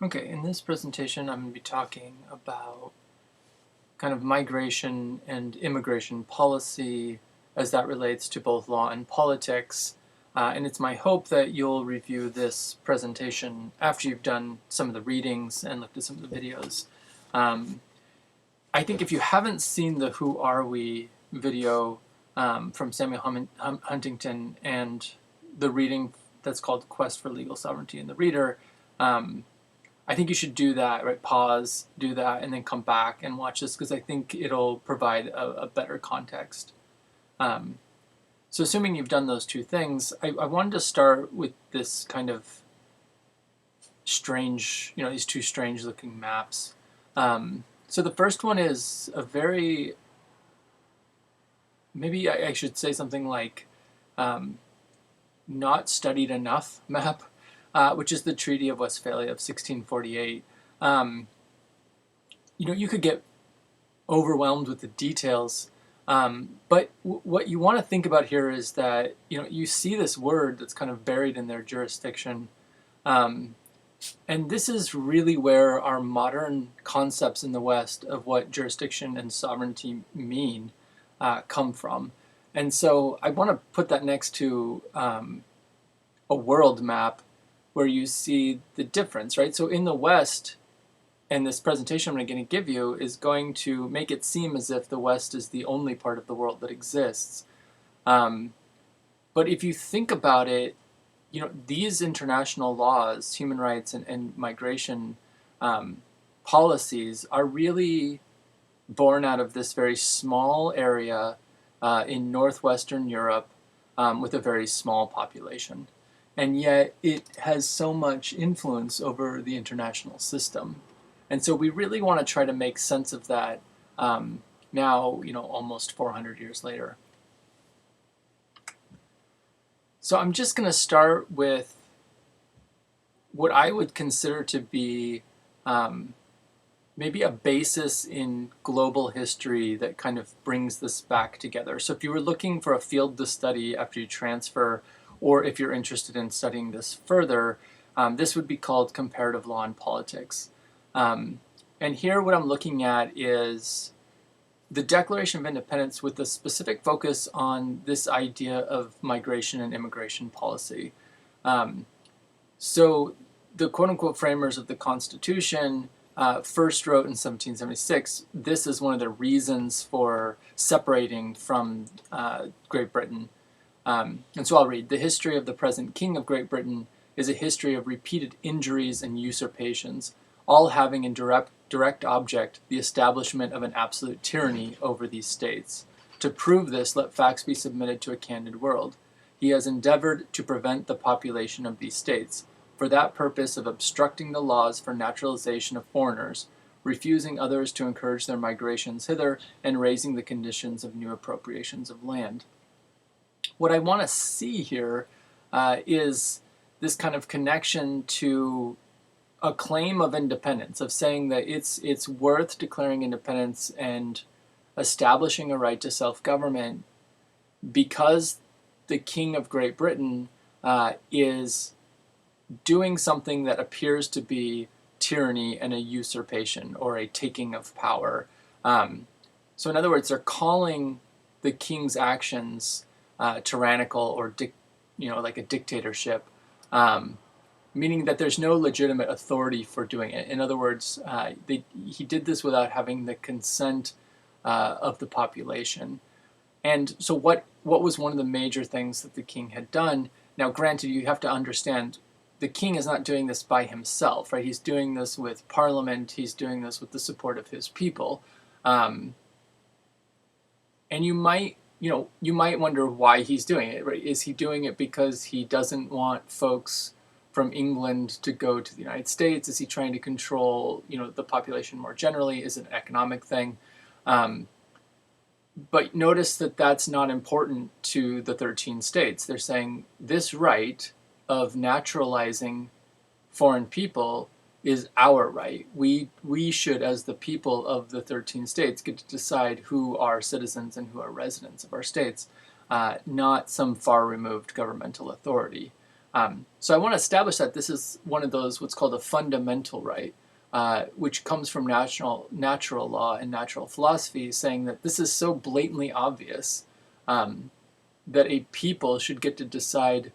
Okay, in this presentation I'm going to be talking about kind of migration and immigration policy as that relates to both law and politics. And it's my hope that you'll review this presentation after you've done some of the readings and looked at some of the videos. I think if you haven't seen the Who Are We video from Samuel Huntington and the reading that's called Quest for Legal Sovereignty in the Reader, I think you should do that, right? Pause, do that, and then come back and watch this because I think it'll provide a better context. So assuming you've done those two things, I wanted to start with this kind of strange, these two strange looking maps. So the first one is a very, maybe I should say something like not studied enough map. Which is the Treaty of Westphalia of 1648. You could get overwhelmed with the details, but what you want to think about here is that you see this word that's kind of buried in their jurisdiction, and this is really where our modern concepts in the West of what jurisdiction and sovereignty mean come from. And so I want to put that next to a world map where you see the difference, right? So in the West, and this presentation I'm going to give you is going to make it seem as if the West is the only part of the world that exists. But if you think about it, these international laws, human rights and migration policies are really born out of this very small area in northwestern Europe with a very small population. And yet it has so much influence over the international system. And so we really want to try to make sense of that now, almost 400 years later. So I'm just going to start with what I would consider to be maybe a basis in global history that kind of brings this back together. So if you were looking for a field to study after you transfer, or if you're interested in studying this further, this would be called comparative law and politics. And here what I'm looking at is the Declaration of Independence with a specific focus on this idea of migration and immigration policy. So the quote-unquote framers of the Constitution first wrote in 1776, this is one of the reasons for separating from Great Britain. And so I'll read. The history of the present King of Great Britain is a history of repeated injuries and usurpations, all having in direct object the establishment of an absolute tyranny over these states. To prove this, let facts be submitted to a candid world. He has endeavored to prevent the population of these states, for that purpose of obstructing the laws for naturalization of foreigners, refusing others to encourage their migrations hither, and raising the conditions of new appropriations of land. What I want to see here is this kind of connection to a claim of independence, of saying that it's worth declaring independence and establishing a right to self-government because the King of Great Britain is doing something that appears to be tyranny and a usurpation or a taking of power. So in other words, they're calling the king's actions tyrannical or like a dictatorship, meaning that there's no legitimate authority for doing it. In other words, he did this without having the consent of the population. And so what was one of the major things that the king had done? Now, granted, you have to understand the king is not doing this by himself, right? He's doing this with parliament. He's doing this with the support of his people. And you might wonder why he's doing it, right? Is he doing it because he doesn't want folks from England to go to the United States? Is he trying to control, the population more generally? Is it an economic thing? But notice that that's not important to the 13 states. They're saying this right of naturalizing foreign people is our right. We should, as the people of the 13 states, get to decide who are citizens and who are residents of our states, not some far-removed governmental authority. So I want to establish that this is one of those what's called a fundamental right, which comes from natural law and natural philosophy, saying that this is so blatantly obvious that a people should get to decide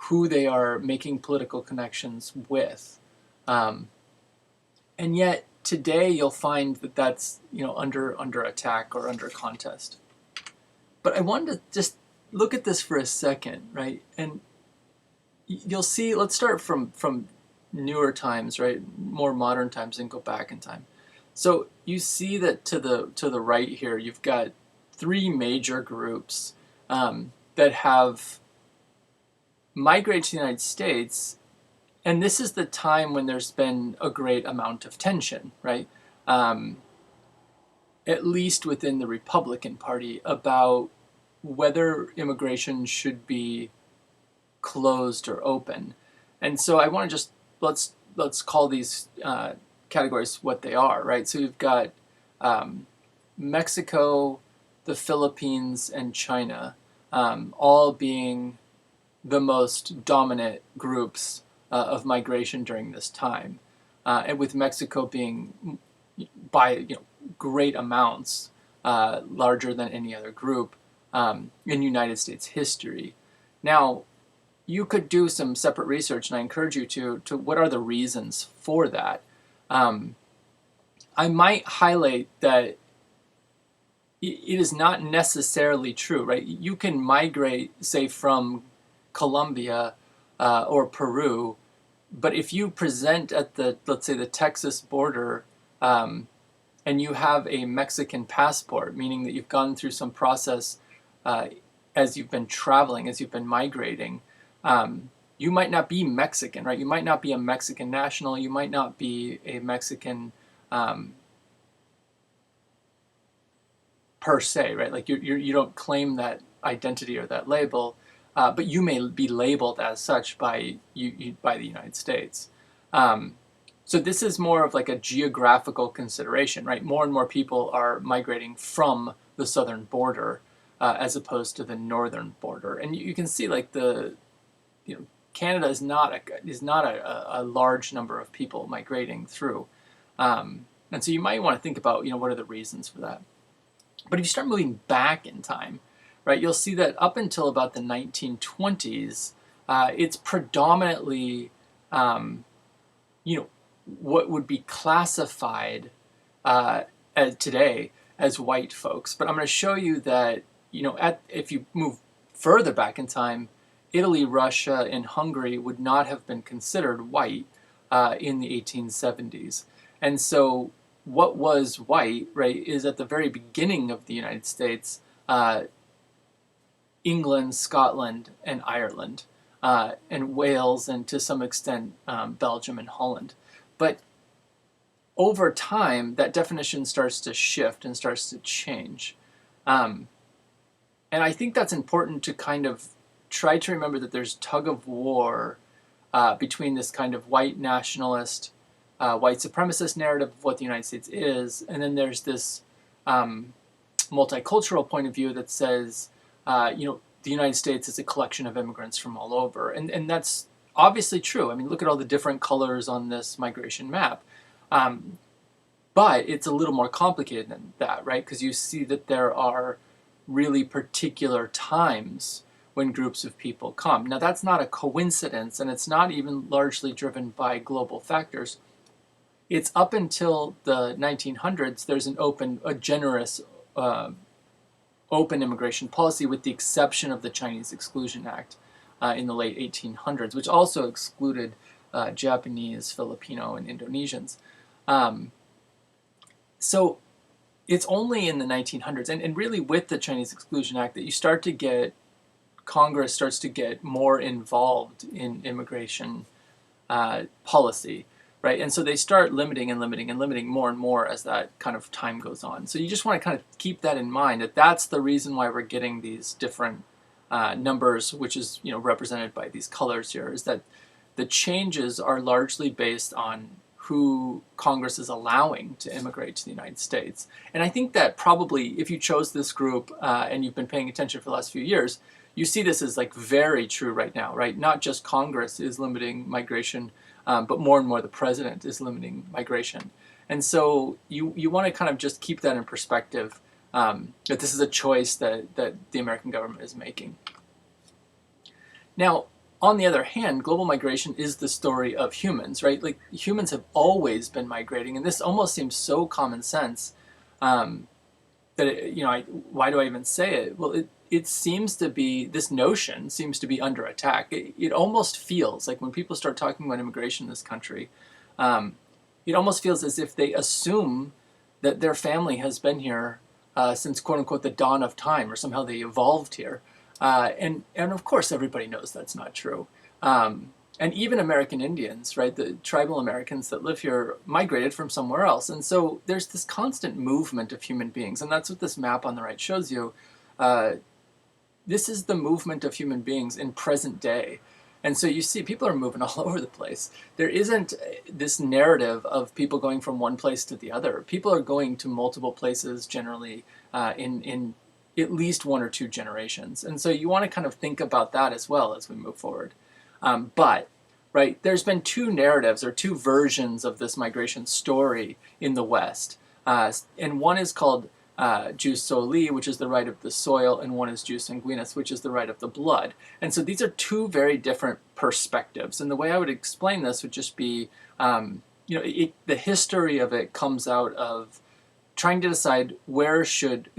who they are making political connections with. And yet today you'll find that that's under attack or under contest. But I wanted to just look at this for a second, right? And you'll see, let's start from newer times, right? More modern times, and go back in time. So you see that to the right here, you've got three major groups that have migrated to the United States, and this is the time when there's been a great amount of tension, right? At least within the Republican Party, about whether immigration should be closed or open. And so I want to just let's call these categories what they are, right? So you've got Mexico, the Philippines, and China, all being the most dominant groups of migration during this time, and with Mexico being by great amounts larger than any other group in United States history. Now, you could do some separate research, and I encourage you to what are the reasons for that. I might highlight that it is not necessarily true, right? You can migrate, say, from Colombia or Peru, but if you present at let's say the Texas border, and you have a Mexican passport, meaning that you've gone through some process as you've been traveling, as you've been migrating, you might not be Mexican, right? You might not be a Mexican national. You might not be a Mexican per se, right? Like you don't claim that identity or that label, but you may be labeled as such by the United States. So this is more of like a geographical consideration, right? More and more people are migrating from the southern border as opposed to the northern border, and you can see like Canada is not a large number of people migrating through, and so you might want to think about what are the reasons for that. But if you start moving back in time, right, you'll see that up until about the 1920s, it's predominantly what would be classified as today as white folks. But I'm going to show you that if you move further back in time, Italy, Russia, and Hungary would not have been considered white in the 1870s. And so what was white, right, is at the very beginning of the United States, England, Scotland, and Ireland, and Wales, and to some extent Belgium and Holland. But over time, that definition starts to shift and starts to change. And I think that's important to kind of try to remember that there's tug of war between this kind of white nationalist, white supremacist narrative of what the United States is, and then there's this multicultural point of view that says, the United States is a collection of immigrants from all over. And that's obviously true. I mean, look at all the different colors on this migration map. But it's a little more complicated than that, right? Because you see that there are really particular times when groups of people come. Now, that's not a coincidence, and it's not even largely driven by global factors. It's up until the 1900s, there's a generous, open immigration policy, with the exception of the Chinese Exclusion Act in the late 1800s, which also excluded Japanese, Filipino, and Indonesians. So it's only in the 1900s, and really with the Chinese Exclusion Act, that you start to get, Congress starts to get more involved in immigration policy, right? And so they start limiting and limiting and limiting more and more as that kind of time goes on. So you just want to kind of keep that in mind, that that's the reason why we're getting these different numbers, which is represented by these colors here, is that the changes are largely based on who Congress is allowing to immigrate to the United States. And I think that probably if you chose this group and you've been paying attention for the last few years, you see this as like very true right now, right? Not just Congress is limiting migration, but more and more the president is limiting migration. And so you want to kind of just keep that in perspective, that this is a choice that the American government is making. Now, on the other hand, global migration is the story of humans, right? Like humans have always been migrating, and this almost seems so common sense, that why do I even say it? Well, it seems to be, this notion seems to be under attack. It almost feels like when people start talking about immigration in this country, it almost feels as if they assume that their family has been here since quote unquote the dawn of time, or somehow they evolved here. And of course everybody knows that's not true. And even American Indians, right, the tribal Americans that live here migrated from somewhere else. And so there's this constant movement of human beings. And that's what this map on the right shows you. This is the movement of human beings in present day. And so you see people are moving all over the place. There isn't this narrative of people going from one place to the other. People are going to multiple places generally in at least one or two generations. And so you want to kind of think about that as well as we move forward. But, right, there's been two narratives or two versions of this migration story in the West. And one is called jus soli, which is the right of the soil, and one is jus sanguinis, which is the right of the blood. And so these are two very different perspectives. And the way I would explain this would just be, the history of it comes out of trying to decide who should,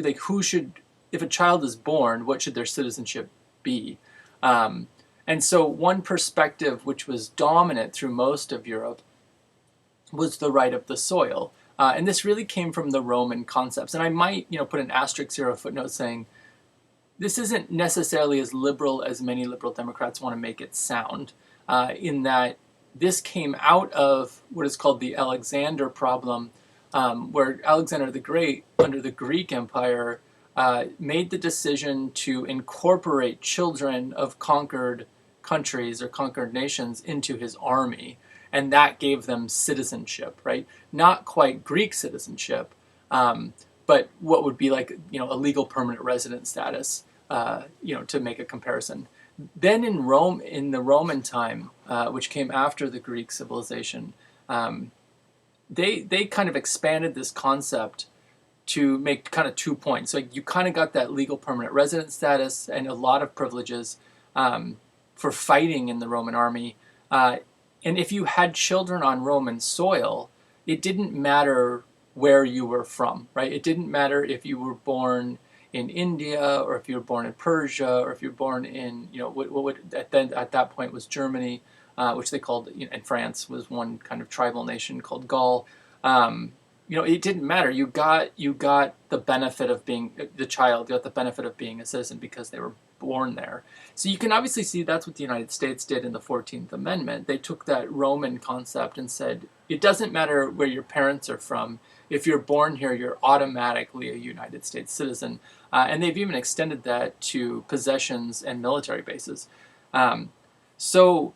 if a child is born, what should their citizenship be? And so one perspective which was dominant through most of Europe was the right of the soil. And this really came from the Roman concepts. And I might put an asterisk here, a footnote saying, this isn't necessarily as liberal as many liberal Democrats want to make it sound, in that this came out of what is called the Alexander problem, where Alexander the Great, under the Greek Empire, made the decision to incorporate children of conquered countries or conquered nations into his army, and that gave them citizenship, right? Not quite Greek citizenship, but what would be like a legal permanent resident status, to make a comparison. Then in Rome, in the Roman time, which came after the Greek civilization, they kind of expanded this concept to make kind of 2 points. So you kind of got that legal permanent resident status and a lot of privileges for fighting in the Roman army. And if you had children on Roman soil, it didn't matter where you were from, right? It didn't matter if you were born in India, or if you were born in Persia, or if you were born in, what at that point was Germany, which they called, and France was one kind of tribal nation called Gaul. It didn't matter. You got the benefit of being the child. You got the benefit of being a citizen because they were born there. So you can obviously see that's what the United States did in the 14th Amendment. They took that Roman concept and said, it doesn't matter where your parents are from. If you're born here, you're automatically a United States citizen. And they've even extended that to possessions and military bases. So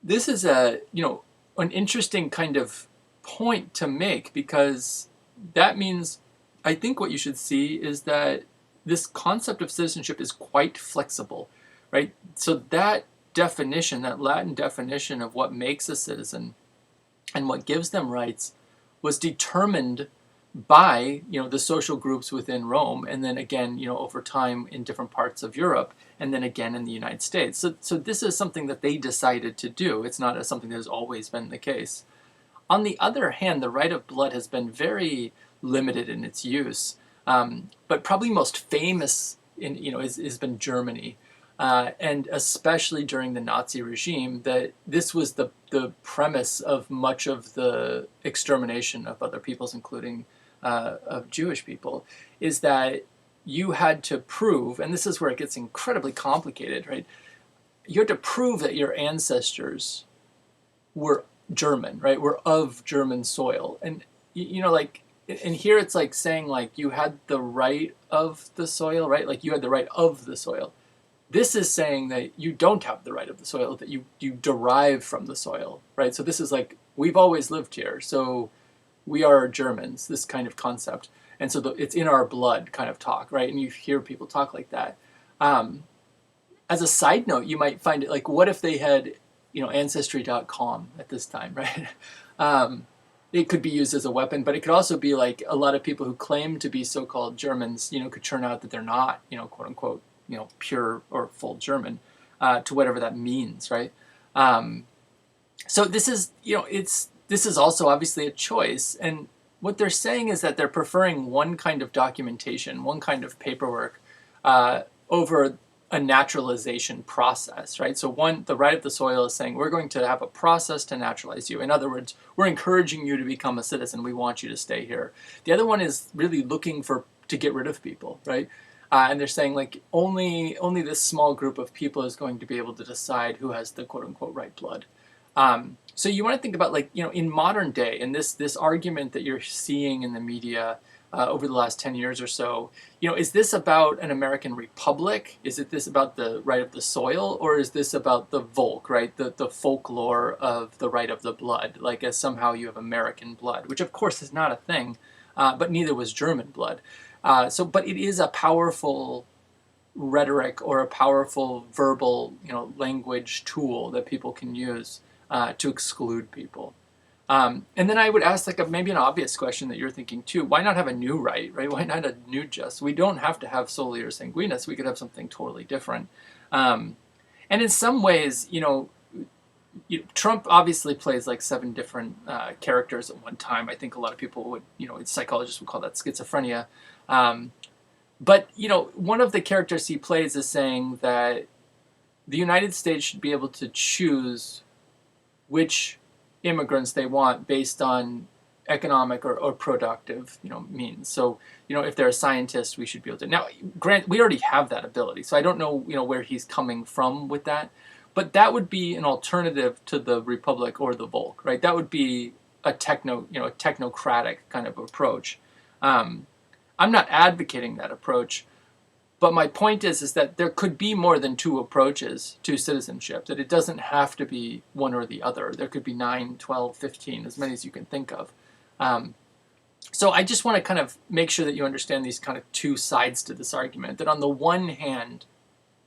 this is an interesting kind of point to make, because that means, I think what you should see is that this concept of citizenship is quite flexible, right? So that definition, that Latin definition of what makes a citizen and what gives them rights, was determined by the social groups within Rome, and then again over time in different parts of Europe, and then again in the United States. So this is something that they decided to do. It's not something that has always been the case. On the other hand, the right of blood has been very limited in its use, but probably most famous has been Germany, and especially during the Nazi regime, that this was the premise of much of the extermination of other peoples, including of Jewish people, is that you had to prove, and this is where it gets incredibly complicated, right? You had to prove that your ancestors were German, right? Were of German soil. And, and here it's like saying you had the right of the soil, right? Like you had the right of the soil. This is saying that you don't have the right of the soil, that you derive from the soil, right? So this is like, we've always lived here, so we are Germans, this kind of concept. And so it's in our blood kind of talk, right? And you hear people talk like that. As a side note, you might find it like, what if they had, Ancestry.com at this time, right? It could be used as a weapon, but it could also be like a lot of people who claim to be so-called Germans, could turn out that they're not, quote unquote, pure or full German, to whatever that means, right? So this is, this is also obviously a choice, and what they're saying is that they're preferring one kind of documentation, one kind of paperwork, over a naturalization process, right? So the right of the soil is saying, we're going to have a process to naturalize you. In other words, we're encouraging you to become a citizen. We want you to stay here. The other one is really looking to get rid of people, right? And they're saying like only this small group of people is going to be able to decide who has the quote unquote right blood. So you want to think about like, in modern day, and this argument that you're seeing in the media over the last 10 years or so, is this about an American republic? Is this about the right of the soil? Or is this about the Volk, right? The folklore of the right of the blood, like as somehow you have American blood, which of course is not a thing, but neither was German blood. But it is a powerful rhetoric or a powerful verbal, language tool that people can use to exclude people. And then I would ask like maybe an obvious question that you're thinking too. Why not have a new right? Why not a new just? We don't have to have soli or sanguinis. We could have something totally different. And in some ways, Trump obviously plays like 7 different characters at one time. I think a lot of people would, psychologists would call that schizophrenia. But one of the characters he plays is saying that the United States should be able to choose which immigrants they want based on economic or productive, means. So, if they're a scientist, we should be able to. Now, we already have that ability, so I don't know, where he's coming from with that. But that would be an alternative to the Republic or the Volk, right? That would be a technocratic kind of approach. I'm not advocating that approach, but my point is that there could be more than 2 approaches to citizenship, that it doesn't have to be one or the other. There could be 9, 12, 15, as many as you can think of. So I just want to kind of make sure that you understand these kind of 2 sides to this argument, that on the one hand,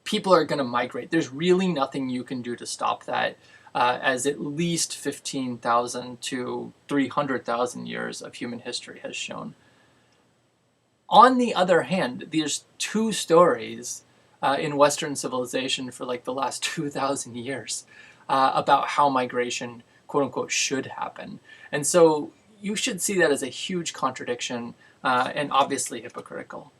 people are going to migrate. There's really nothing you can do to stop that, as at least 15,000 to 300,000 years of human history has shown. On the other hand, there's 2 stories in Western civilization for like the last 2,000 years about how migration, quote unquote, should happen. And so you should see that as a huge contradiction and obviously hypocritical.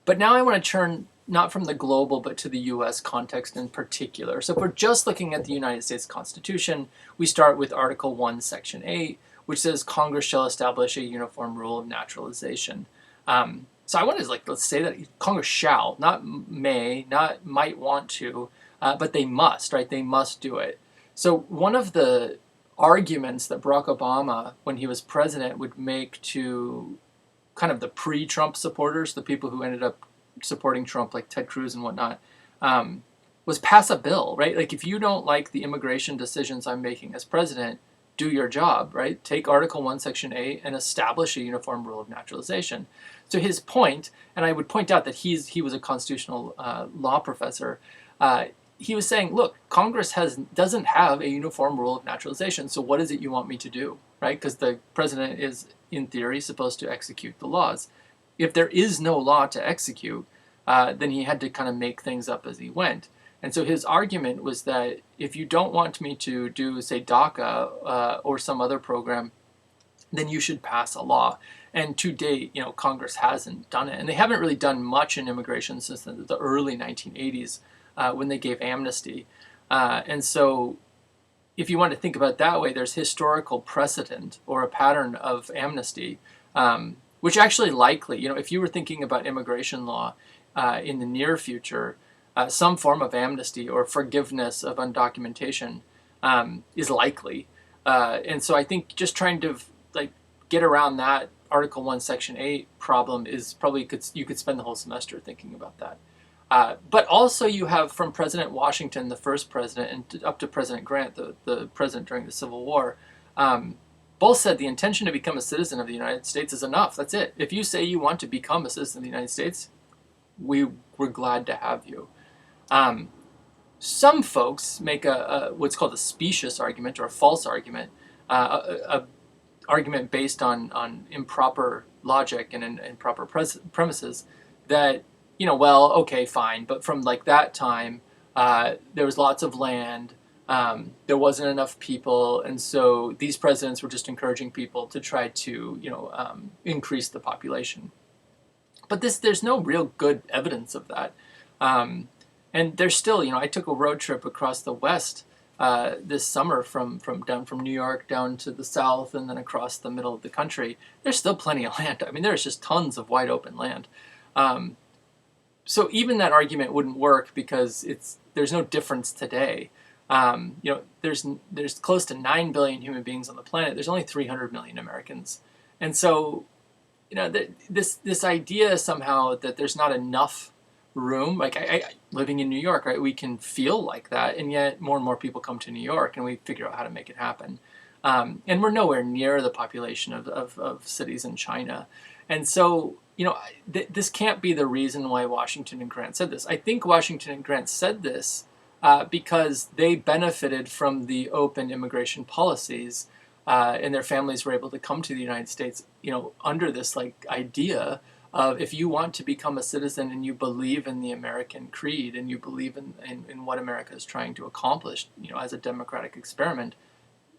But now I want to turn not from the global but to the US context in particular. So if we're just looking at the United States Constitution, we start with Article 1, Section 8, which says Congress shall establish a uniform rule of naturalization. So I want to let's say that Congress shall, not may, not might want to, but they must, right? They must do it. So one of the arguments that Barack Obama, when he was president, would make to kind of the pre-Trump supporters, the people who ended up supporting Trump, like Ted Cruz and whatnot, was pass a bill, right? Like if you don't like the immigration decisions I'm making as president, do your job, right? Take Article 1, Section 8 and establish a uniform rule of naturalization. So his point, and I would point out that he was a constitutional law professor, he was saying, look, Congress doesn't have a uniform rule of naturalization, so what is it you want me to do, right? Because the president is, in theory, supposed to execute the laws. If there is no law to execute, then he had to kind of make things up as he went. And so his argument was that if you don't want me to do, say, DACA or some other program, then you should pass a law. And to date, Congress hasn't done it. And they haven't really done much in immigration since the early 1980s when they gave amnesty. And so if you want to think about it that way, there's historical precedent or a pattern of amnesty, which actually likely, if you were thinking about immigration law in the near future, some form of amnesty or forgiveness of undocumentation is likely. And so I think just trying to get around that Article 1, Section 8 problem is probably, you could spend the whole semester thinking about that. But also you have from President Washington, the first president, and up to President Grant, the president during the Civil War, both said the intention to become a citizen of the United States is enough. That's it. If you say you want to become a citizen of the United States, we're glad to have you. Some folks make a what's called a specious argument or a false argument, a argument based on improper logic and improper premises that, well, okay, fine, but from like that time, there was lots of land, there wasn't enough people, and so these presidents were just encouraging people to try to, increase the population. But there's no real good evidence of that. And there's still, I took a road trip across the West this summer from New York down to the South and then across the middle of the country. There's still plenty of land. I mean, there's just tons of wide open land. So even that argument wouldn't work because there's no difference today. There's close to 9 billion human beings on the planet. There's only 300 million Americans. And so, this idea somehow that there's not enough room, like I living in New York, right, we can feel like that, and yet more and more people come to New York and we figure out how to make it happen. And we're nowhere near the population of cities in China. And so, this can't be the reason why Washington and Grant said this. I think Washington and Grant said this because they benefited from the open immigration policies, and their families were able to come to the United States, under this like idea of, if you want to become a citizen and you believe in the American creed and you believe in what America is trying to accomplish, as a democratic experiment,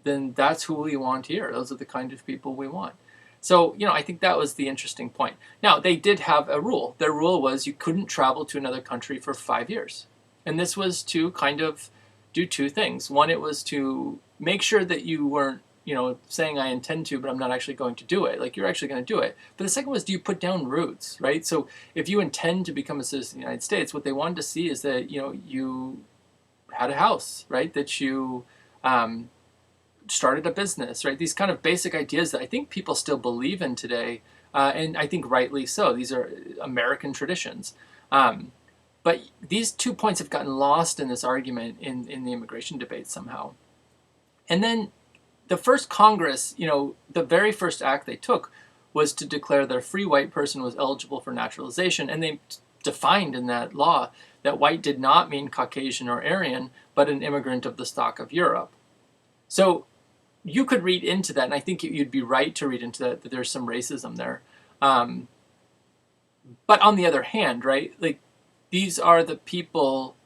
then that's who we want here. Those are the kind of people we want. So, I think that was the interesting point. Now, they did have a rule. Their rule was you couldn't travel to another country for 5 years. And this was to kind of do two things. One, it was to make sure that you weren't, saying I intend to, but I'm not actually going to do it. Like, you're actually going to do it. But the second was, do you put down roots, right? So if you intend to become a citizen of the United States, what they wanted to see is that, you had a house, right? That you started a business, right? These kind of basic ideas that I think people still believe in today, and I think rightly so. These are American traditions. But these 2 points have gotten lost in this argument in the immigration debate somehow. And then the first Congress, the very first act they took was to declare that a free white person was eligible for naturalization. And they defined in that law that white did not mean Caucasian or Aryan, but an immigrant of the stock of Europe. So you could read into that, and I think you'd be right to read into that there's some racism there. But on the other hand, right, like, these are the people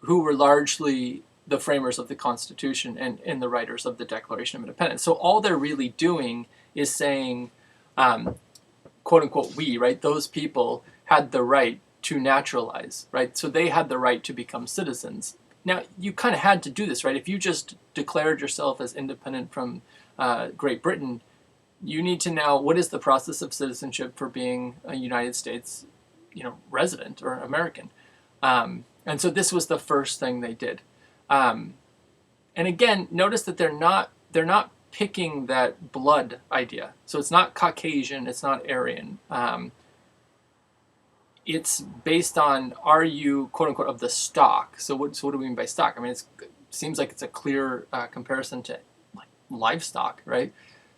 who were largely the framers of the Constitution and the writers of the Declaration of Independence. So all they're really doing is saying, quote unquote, we, right, those people had the right to naturalize, right? So they had the right to become citizens. Now, you kind of had to do this, right? If you just declared yourself as independent from Great Britain, you need to know, what is the process of citizenship for being a United States, resident or American. And so this was the first thing they did. And again, notice that they're not picking that blood idea. So it's not Caucasian, it's not Aryan. It's based on, are you, quote unquote, of the stock? So what do we mean by stock? I mean, it seems like it's a clear comparison to like livestock, right?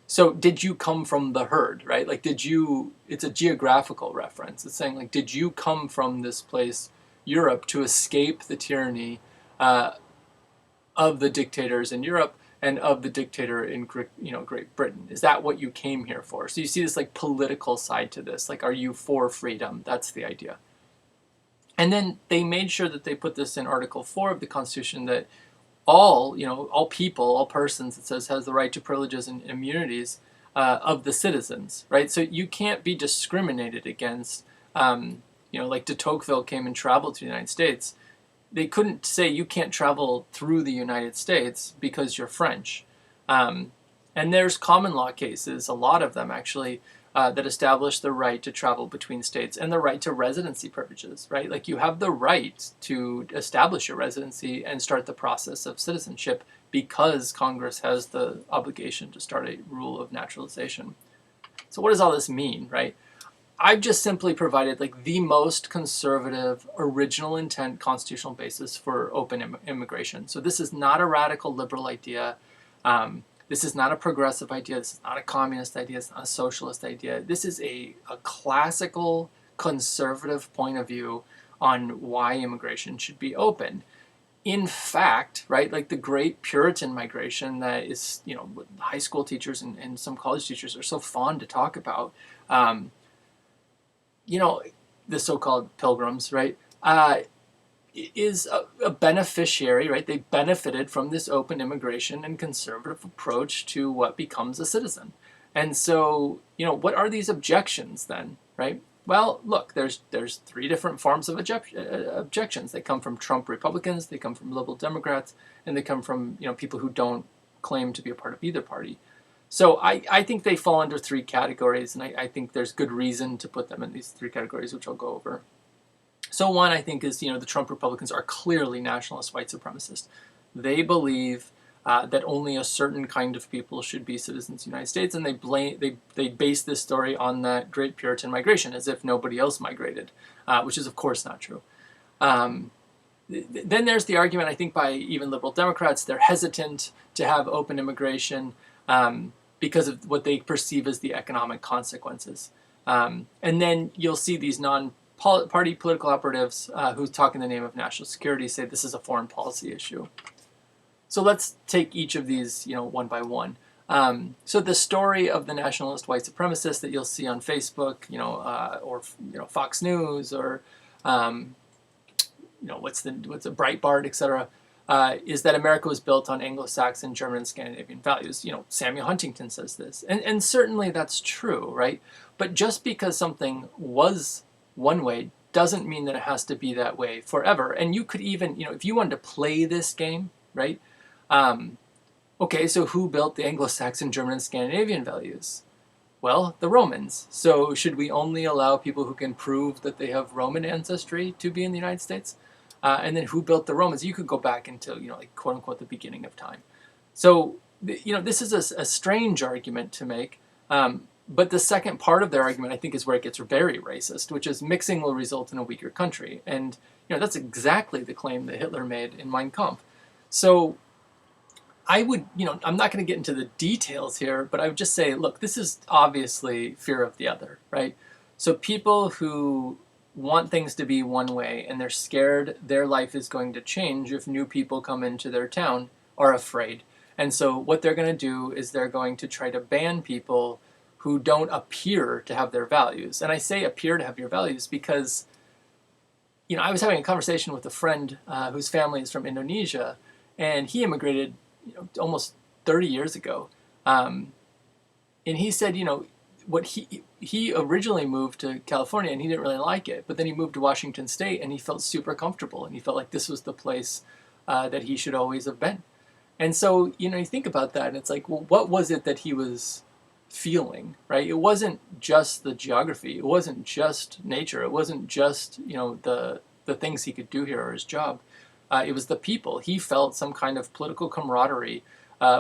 So did you come from the herd, right? Like, it's a geographical reference. It's saying, like, did you come from this place, Europe, to escape the tyranny of the dictators in Europe and of the dictator in, Great Britain? Is that what you came here for? So you see this like political side to this. Like, are you for freedom? That's the idea. And then they made sure that they put this in Article 4 of the Constitution, that all people, all persons, it says, has the right to privileges and immunities of the citizens, right? So you can't be discriminated against. Like de Tocqueville came and traveled to the United States. They couldn't say you can't travel through the United States because you're French. And there's common law cases, a lot of them actually, that establish the right to travel between states and the right to residency privileges, right? Like, you have the right to establish your residency and start the process of citizenship because Congress has the obligation to start a rule of naturalization. So what does all this mean, right? I've just simply provided like the most conservative, original intent constitutional basis for open immigration. So this is not a radical liberal idea. This is not a progressive idea. This is not a communist idea. It's not a socialist idea. This is a classical conservative point of view on why immigration should be open. In fact, right, like the great Puritan migration that is, what high school teachers and some college teachers are so fond to talk about, the so-called pilgrims, right, is a beneficiary, right? They benefited from this open immigration and conservative approach to what becomes a citizen. And so, what are these objections then, right? Well, look, there's three different forms of objections. They come from Trump Republicans, they come from liberal Democrats, and they come from people who don't claim to be a part of either party. So I think they fall under three categories, and I think there's good reason to put them in these three categories, which I'll go over. So one, I think, is the Trump Republicans are clearly nationalist white supremacists. They believe that only a certain kind of people should be citizens of the United States, and they base this story on that great Puritan migration, as if nobody else migrated, which is of course not true. Then there's the argument, I think, by even liberal Democrats. They're hesitant to have open immigration because of what they perceive as the economic consequences. And then you'll see these non-party political operatives who talk in the name of national security say this is a foreign policy issue. So let's take each of these, one by one. So the story of the nationalist white supremacist that you'll see on Facebook, or Fox News, or what's a Breitbart, etc., is that America was built on Anglo-Saxon, German, and Scandinavian values. Samuel Huntington says this, and certainly that's true, right? But just because something was one way doesn't mean that it has to be that way forever. And you could even, if you wanted to play this game, right? Okay, so who built the Anglo-Saxon, German, and Scandinavian values? Well, the Romans. So should we only allow people who can prove that they have Roman ancestry to be in the United States? And then who built the Romans? You could go back into, like quote unquote, the beginning of time. So, this is a strange argument to make. But the second part of their argument, I think, is where it gets very racist, which is mixing will result in a weaker country. And, that's exactly the claim that Hitler made in Mein Kampf. So I would, I'm not going to get into the details here, but I would just say, look, this is obviously fear of the other, right? So people who want things to be one way and they're scared their life is going to change if new people come into their town are afraid. And so what they're going to do is they're going to try to ban people who don't appear to have their values. And I say appear to have your values because, I was having a conversation with a friend whose family is from Indonesia, and he immigrated almost 30 years ago. And he said, what he originally moved to California and he didn't really like it, but then he moved to Washington State and he felt super comfortable and he felt like this was the place that he should always have been. And so, you think about that and it's like, well, what was it that he was feeling, right? It wasn't just the geography. It wasn't just nature. It wasn't just, the things he could do here or his job. It was the people. He felt some kind of political camaraderie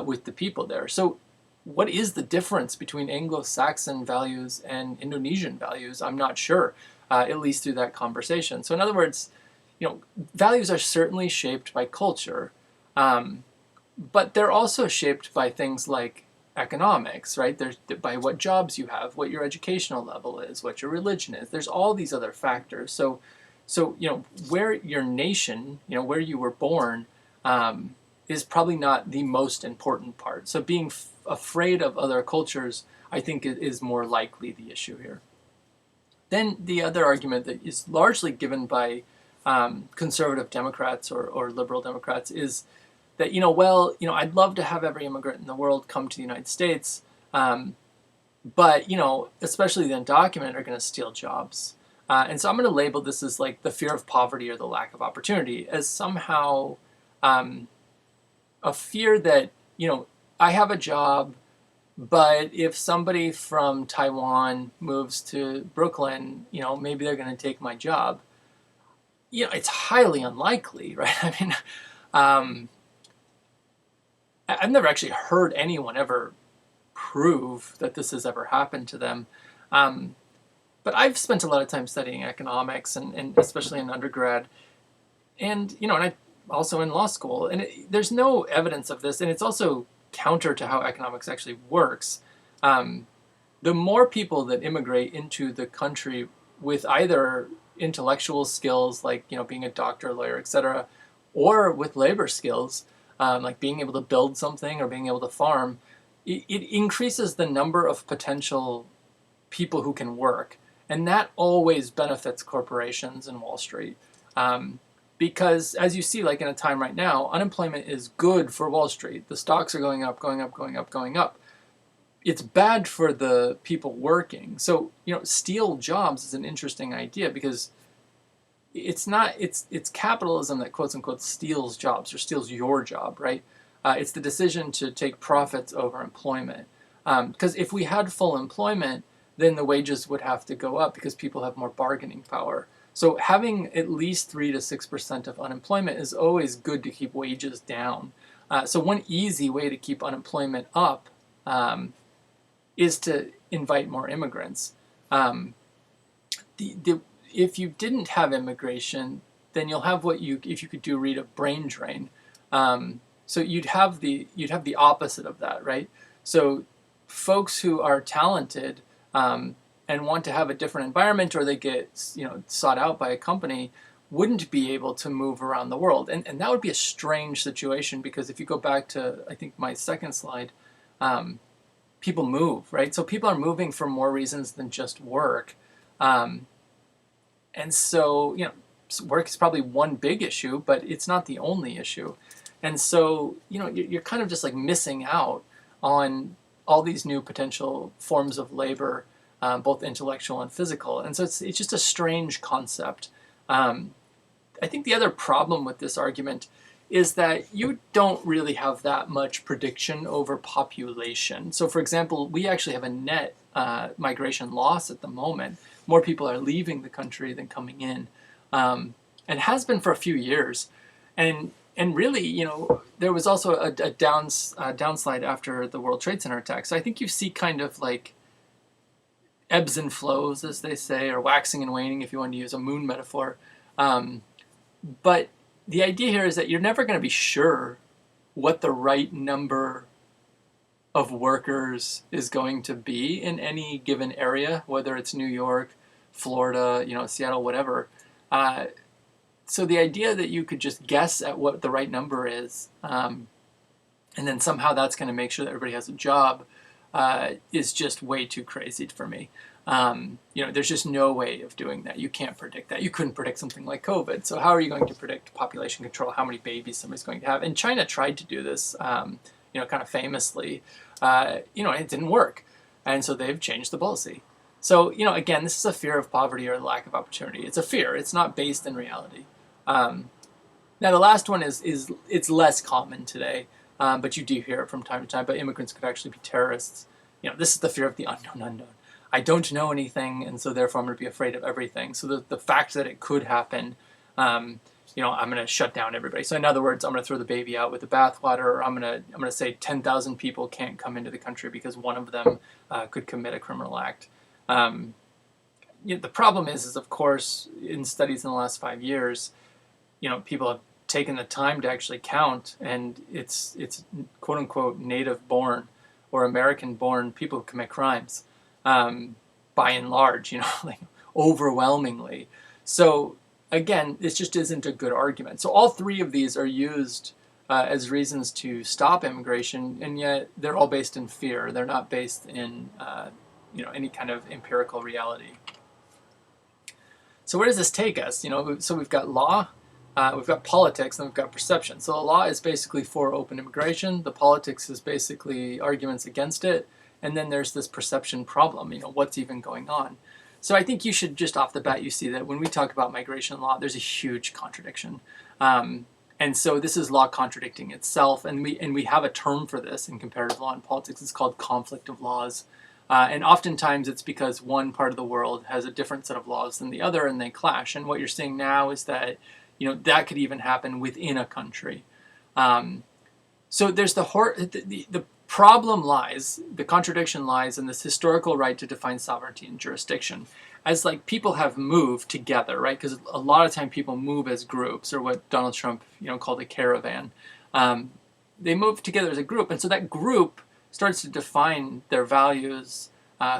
with the people there. So what is the difference between Anglo-Saxon values and Indonesian values? I'm not sure, at least through that conversation. So in other words, values are certainly shaped by culture, but they're also shaped by things like economics, right? There's by what jobs you have, what your educational level is, what your religion is. There's all these other factors. So where your nation, where you were born, is probably not the most important part. So being afraid of other cultures, I think, is more likely the issue here. Then the other argument that is largely given by conservative Democrats or liberal Democrats is that, I'd love to have every immigrant in the world come to the United States, but, especially the undocumented are going to steal jobs. And so I'm going to label this as like the fear of poverty or the lack of opportunity as somehow a fear that, I have a job, but if somebody from Taiwan moves to Brooklyn, maybe they're going to take my job. It's highly unlikely, right? I mean, I've never actually heard anyone ever prove that this has ever happened to them. But I've spent a lot of time studying economics, and especially in undergrad, and and I also in law school, and there's no evidence of this, and it's also counter to how economics actually works. The more people that immigrate into the country with either intellectual skills like being a doctor, lawyer, etc., or with labor skills like being able to build something or being able to farm, it increases the number of potential people who can work, and that always benefits corporations and Wall Street. Because as you see, like in a time right now, unemployment is good for Wall Street. The stocks are going up, going up, going up, going up. It's bad for the people working. So, steal jobs is an interesting idea because it's capitalism that quote unquote steals jobs or steals your job, right? It's the decision to take profits over employment. Because if we had full employment, then the wages would have to go up because people have more bargaining power. So having at least 3 to 6% of unemployment is always good to keep wages down. So one easy way to keep unemployment up is to invite more immigrants. If you didn't have immigration, then you'll have if you could read a brain drain. So you'd have the opposite of that, right? So folks who are talented and want to have a different environment, or they get sought out by a company, wouldn't be able to move around the world. And that would be a strange situation, because if you go back to, I think, my second slide, people move, right? So people are moving for more reasons than just work. And so, work is probably one big issue, but it's not the only issue. And so, you're kind of just like missing out on all these new potential forms of labor, both intellectual and physical. And so it's just a strange concept. I think the other problem with this argument is that you don't really have that much prediction over population. So for example, we actually have a net migration loss at the moment. More people are leaving the country than coming in, and has been for a few years. And really, there was also a downslide after the World Trade Center attack. So I think you see kind of like ebbs and flows, as they say, or waxing and waning, if you want to use a moon metaphor. But the idea here is that you're never going to be sure what the right number of workers is going to be in any given area, whether it's New York, Florida, Seattle, whatever. So the idea that you could just guess at what the right number is, and then somehow that's going to make sure that everybody has a job, is just way too crazy for me. There's just no way of doing that. You can't predict that. You couldn't predict something like COVID. So how are you going to predict population control, how many babies somebody's going to have? And China tried to do this, kind of famously, and it didn't work. And so they've changed the policy. So, again, this is a fear of poverty or lack of opportunity. It's a fear. It's not based in reality. Now, the last one it's less common today, but you do hear it from time to time. But immigrants could actually be terrorists. This is the fear of the unknown. I don't know anything, and so therefore I'm going to be afraid of everything. So the fact that it could happen, I'm going to shut down everybody. So in other words, I'm going to throw the baby out with the bathwater, or I'm going to say 10,000 people can't come into the country because one of them could commit a criminal act. The problem is of course, in studies in the last 5 years, people have taken the time to actually count, and it's quote unquote native born or American born people who commit crimes, by and large, like overwhelmingly. So again, this just isn't a good argument. So all three of these are used as reasons to stop immigration, and yet they're all based in fear. They're not based in any kind of empirical reality. So where does this take us? So we've got law, we've got politics, and we've got perception. So the law is basically for open immigration. The politics is basically arguments against it. And then there's this perception problem, what's even going on. So I think you should just off the bat, you see that when we talk about migration law, there's a huge contradiction. And so this is law contradicting itself. And we have a term for this in comparative law and politics. It's called conflict of laws. And oftentimes it's because one part of the world has a different set of laws than the other, and they clash. And what you're seeing now is that, that could even happen within a country. So there's the problem lies, the contradiction lies in this historical right to define sovereignty and jurisdiction. As like people have moved together, right? Because a lot of time people move as groups, or what Donald Trump, called a caravan. They move together as a group, and so that group starts to define their values,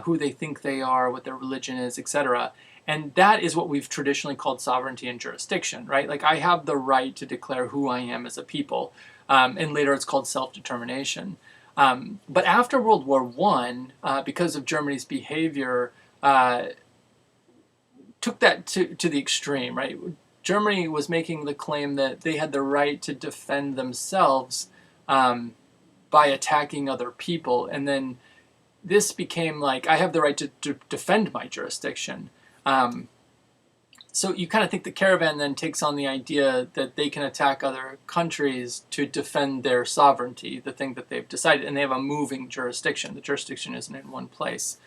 who they think they are, what their religion is, etc. And that is what we've traditionally called sovereignty and jurisdiction, right? Like I have the right to declare who I am as a people. And later it's called self-determination. But after World War I, because of Germany's behavior, took that to the extreme, right? Germany was making the claim that they had the right to defend themselves by attacking other people. And then this became like, I have the right to defend my jurisdiction. So you kind of think the caravan then takes on the idea that they can attack other countries to defend their sovereignty, the thing that they've decided, and they have a moving jurisdiction. The jurisdiction isn't in one place.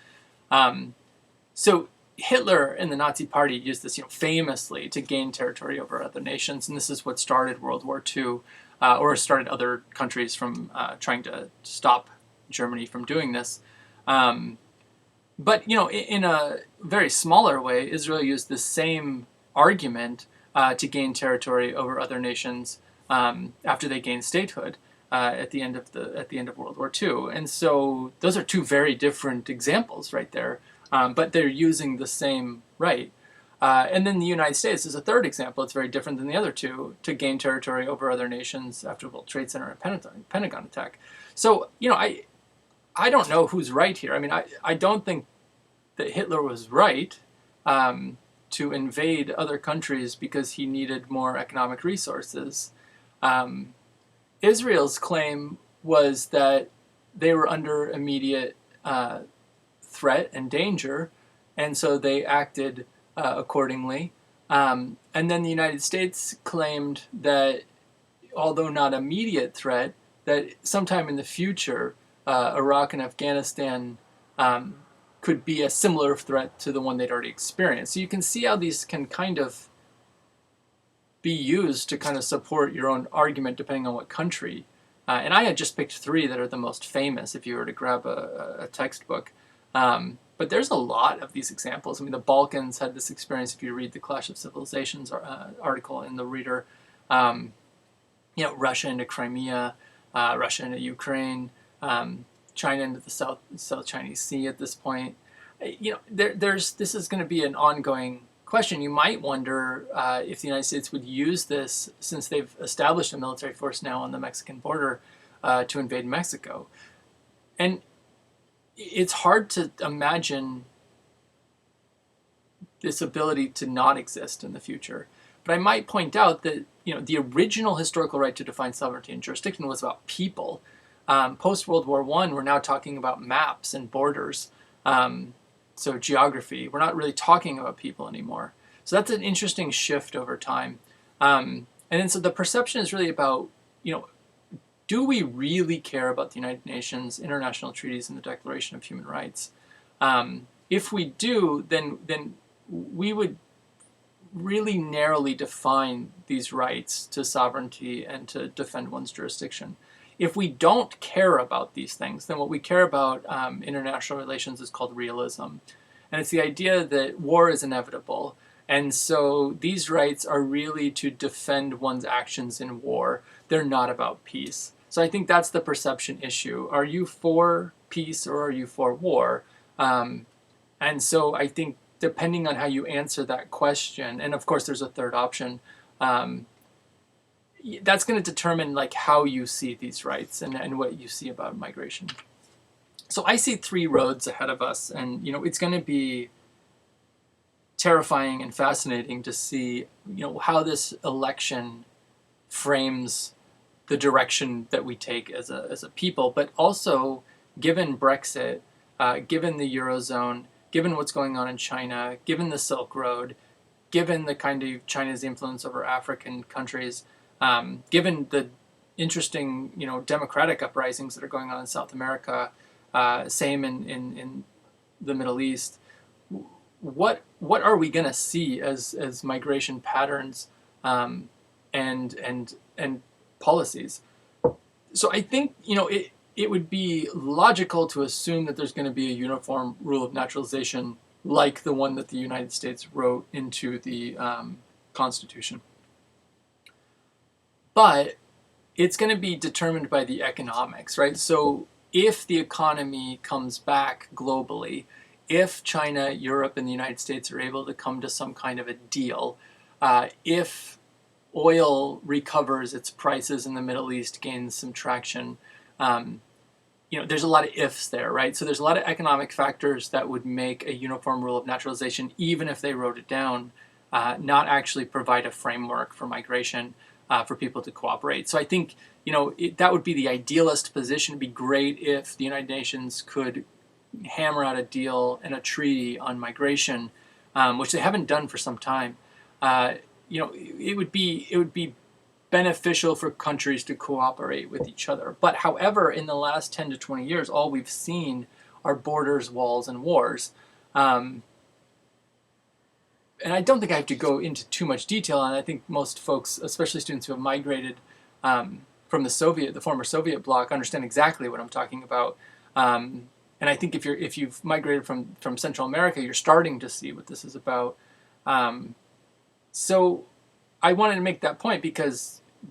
So Hitler and the Nazi Party used this, famously to gain territory over other nations, and this is what started World War II, or started other countries from trying to stop Germany from doing this. But, in a very smaller way, Israel used the same argument to gain territory over other nations after they gained statehood at the end of World War II. And so those are two very different examples right there, but they're using the same right. And then the United States is a third example. It's very different than the other two, to gain territory over other nations after the World Trade Center and Pentagon attack. So, I don't know who's right here. I mean, I don't think that Hitler was right to invade other countries because he needed more economic resources. Israel's claim was that they were under immediate threat and danger, and so they acted accordingly. And then the United States claimed that, although not immediate threat, that sometime in the future, Iraq and Afghanistan could be a similar threat to the one they'd already experienced. So you can see how these can kind of be used to kind of support your own argument depending on what country. And I had just picked three that are the most famous if you were to grab a textbook. But there's a lot of these examples. I mean, the Balkans had this experience if you read the Clash of Civilizations article in the Reader. Russia into Crimea, Russia into Ukraine, China into the South Chinese Sea at this point. This is going to be an ongoing question. You might wonder if the United States would use this, since they've established a military force now on the Mexican border, to invade Mexico. And it's hard to imagine this ability to not exist in the future. But I might point out that the original historical right to define sovereignty and jurisdiction was about people. Post World War I, we're now talking about maps and borders, so geography. We're not really talking about people anymore. So that's an interesting shift over time. And then so the perception is really about, do we really care about the United Nations, international treaties, and the Declaration of Human Rights? If we do, then we would really narrowly define these rights to sovereignty and to defend one's jurisdiction. If we don't care about these things, then what we care about international relations is called realism. And it's the idea that war is inevitable. And so these rights are really to defend one's actions in war. They're not about peace. So I think that's the perception issue. Are you for peace or are you for war? And so I think depending on how you answer that question, and of course there's a third option, that's going to determine how you see these rights and what you see about migration. So I see three roads ahead of us, and it's going to be terrifying and fascinating to see how this election frames the direction that we take as a people, but also given Brexit, given the Eurozone, given what's going on in China, given the Silk Road, given the kind of China's influence over African countries, given the interesting, democratic uprisings that are going on in South America, same in the Middle East, what are we going to see as migration patterns and policies? So I think it would be logical to assume that there's going to be a uniform rule of naturalization like the one that the United States wrote into the Constitution. But it's going to be determined by the economics, right? So if the economy comes back globally, if China, Europe, and the United States are able to come to some kind of a deal, if oil recovers its prices in the Middle East, gains some traction, there's a lot of ifs there, right? So there's a lot of economic factors that would make a uniform rule of naturalization, even if they wrote it down, not actually provide a framework for migration for people to cooperate. So I think, that would be the idealist position. It'd be great if the United Nations could hammer out a deal and a treaty on migration, which they haven't done for some time. It would be beneficial for countries to cooperate with each other. But however, in the last 10 to 20 years, all we've seen are borders, walls, and wars. And I don't think I have to go into too much detail on it. I think most folks, especially students who have migrated from the former Soviet bloc, understand exactly what I'm talking about. And I think if you've migrated from Central America, you're starting to see what this is about. So I wanted to make that point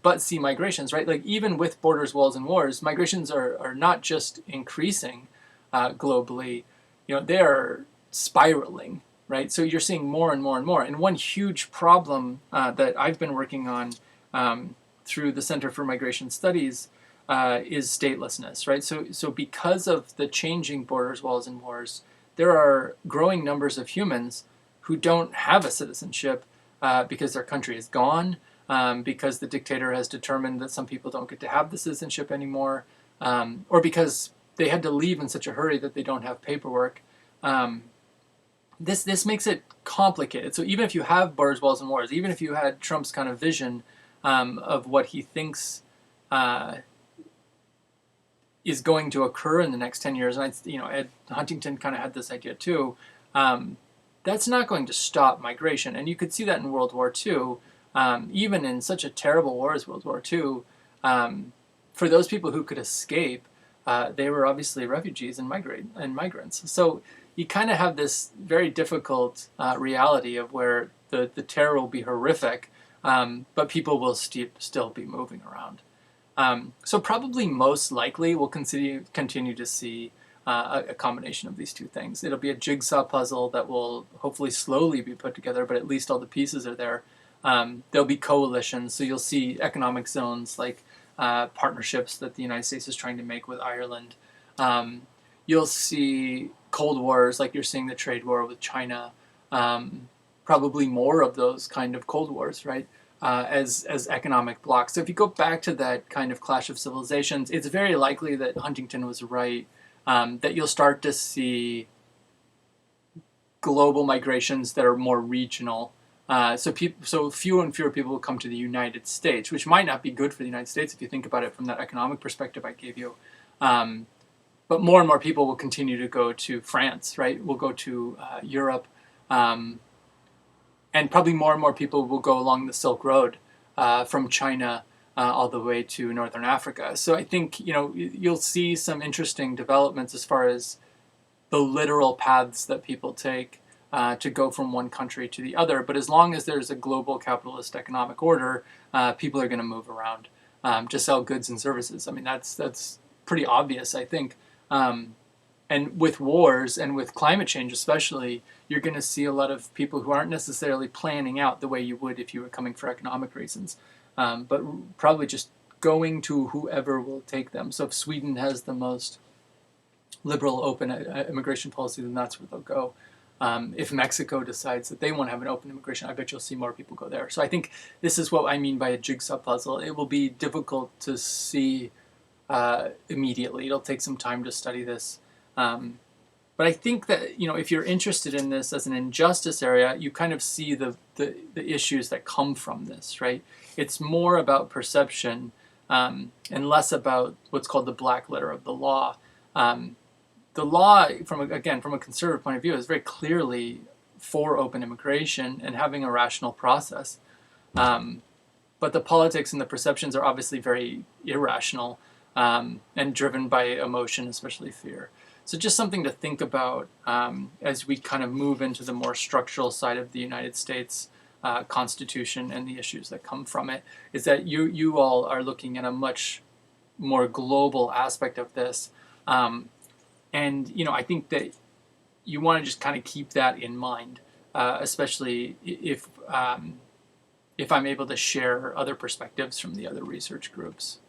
but see migrations, right? Like even with borders, walls, and wars, migrations are not just increasing globally, they are spiraling, right? So you're seeing more and more and more. And one huge problem that I've been working on through the Center for Migration Studies is statelessness, right? So because of the changing borders, walls, and wars, there are growing numbers of humans who don't have a citizenship because their country is gone, because the dictator has determined that some people don't get to have the citizenship anymore, or because they had to leave in such a hurry that they don't have paperwork. This makes it complicated. So even if you have borders, walls, and wars, even if you had Trump's kind of vision of what he thinks is going to occur in the next 10 years, and Ed Huntington kind of had this idea too, that's not going to stop migration. And you could see that in World War II, even in such a terrible war as World War II, for those people who could escape, they were obviously refugees and migrants. So you kind of have this very difficult reality of where the terror will be horrific, but people will still be moving around. So probably most likely we'll continue to see a combination of these two things. It'll be a jigsaw puzzle that will hopefully slowly be put together, but at least all the pieces are there. There'll be coalitions, so you'll see economic zones like partnerships that the United States is trying to make with Ireland. You'll see Cold Wars, like you're seeing the trade war with China. Probably more of those kind of Cold Wars, right? As economic blocks. So if you go back to that kind of clash of civilizations, it's very likely that Huntington was right, that you'll start to see global migrations that are more regional. So fewer and fewer people will come to the United States, which might not be good for the United States if you think about it from that economic perspective I gave you. But more and more people will continue to go to France, right? Will go to Europe. And probably more and more people will go along the Silk Road from China all the way to Northern Africa. So I think, you'll see some interesting developments as far as the literal paths that people take to go from one country to the other. But as long as there's a global capitalist economic order, people are going to move around to sell goods and services. I mean, that's pretty obvious, I think. And with wars and with climate change especially, you're going to see a lot of people who aren't necessarily planning out the way you would if you were coming for economic reasons, but probably just going to whoever will take them. So if Sweden has the most liberal, open immigration policy, then that's where they'll go. If Mexico decides that they want to have an open immigration, I bet you'll see more people go there. So I think this is what I mean by a jigsaw puzzle. It will be difficult to see immediately. It'll take some time to study this. But I think that, if you're interested in this as an injustice area, you kind of see the issues that come from this, right? It's more about perception and less about what's called the black letter of the law. The law, from a conservative point of view, is very clearly for open immigration and having a rational process. But the politics and the perceptions are obviously very irrational and driven by emotion, especially fear. So just something to think about as we kind of move into the more structural side of the United States Constitution and the issues that come from it, is that you all are looking at a much more global aspect of this. And I think that you want to just kind of keep that in mind, especially if I'm able to share other perspectives from the other research groups.